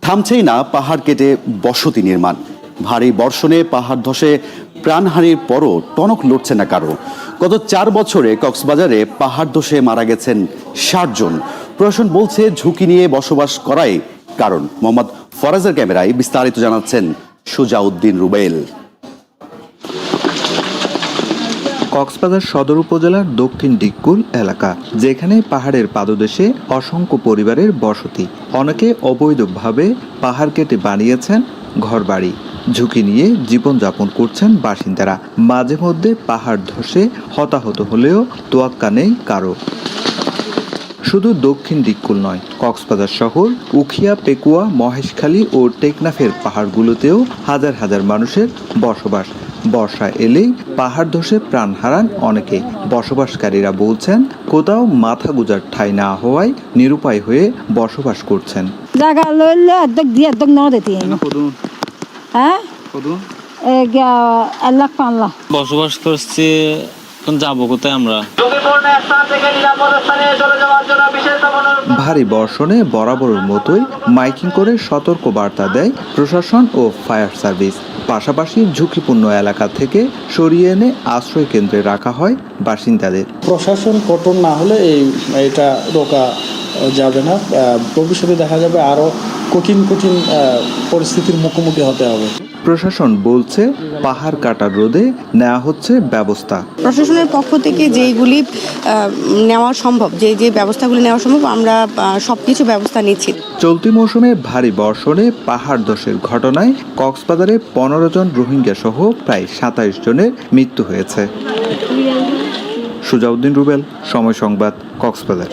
থামছেই না পাহাড় কেটে বসতি নির্মাণ। ভারী বর্ষণে পাহাড় ধসে প্রাণহানির পরও টনক লড়ছে না কারো। গত 4 বছরে কক্সবাজারে পাহাড় ধসে মারা গেছেন 60 জন। প্রশাসন বলছে ঝুঁকি নিয়ে বসবাস করাই কারণ। মোহাম্মদ ফরাজের ক্যামেরায় বিস্তারিত জানাচ্ছেন সুজাউদ্দিন রুবেল। কক্সবাজার সদর উপজেলার দক্ষিণ ডিগকুল এলাকা, যেখানে পাহাড়ের পাদদেশে অসংখ্য পরিবারের বসতি। অনেকে অবৈধভাবে পাহাড় কেটে বানিয়েছেন ঘরবাড়ি। ঝুঁকি নিয়ে জীবনযাপন করছেন বাসিন্দারা। মাঝে মধ্যে পাহাড় ধসে হতাহত হলেও তোয়াক্কা নেই কারো। শুধু দক্ষিণ ডিগকুল নয়, কক্সবাজার শহর, উখিয়া, পেকুয়া, মহেশখালী ও টেকনাফের পাহাড়গুলোতেও হাজার হাজার মানুষের বসবাস। বর্ষা এলেই পাহাড় ধসে প্রাণ হারান অনেকে। বসবাসকারীরা বলছেন কোথাও মাথা গুজার ঠাঁই না হওয়ায় নিরুপায় হয়ে বসবাস করছেন। বসবাস করছি, যাবো কোথায় আমরা? ভারী বর্ষণে বরাবরের মতোই মাইকিং করে সতর্ক বার্তা দেয় প্রশাসন ও ফায়ার সার্ভিস। পাশাপাশি ঝুঁকিপূর্ণ এলাকা থেকে সরিয়ে এনে আশ্রয় কেন্দ্রে রাখা হয় বাসিন্দাদের। প্রশাসন কঠোর না হলে এটা রোকা যাবে না। ভবিষ্যতে দেখা যাবে আরো কঠিন পরিস্থিতির মুখোমুখি হতে হবে। প্রশাসন বলছে পাহাড় কাটার রোধে নেওয়া হচ্ছে ব্যবস্থা। প্রশাসনের পক্ষ থেকে যেইগুলি নেওয়া সম্ভব, যে ব্যবস্থাগুলি নেওয়া সম্ভব, আমরা সবকিছু ব্যবস্থা নিচ্ছি। চলতি মৌসুমে ভারী বর্ষণে পাহাড় ধসের ঘটনায় কক্সবাজারে 15 জন রোহিঙ্গা সহ প্রায় 27 জনের মৃত্যু হয়েছে। সুজাউদ্দিন রুবেল, সময় সংবাদ, কক্সবাজার।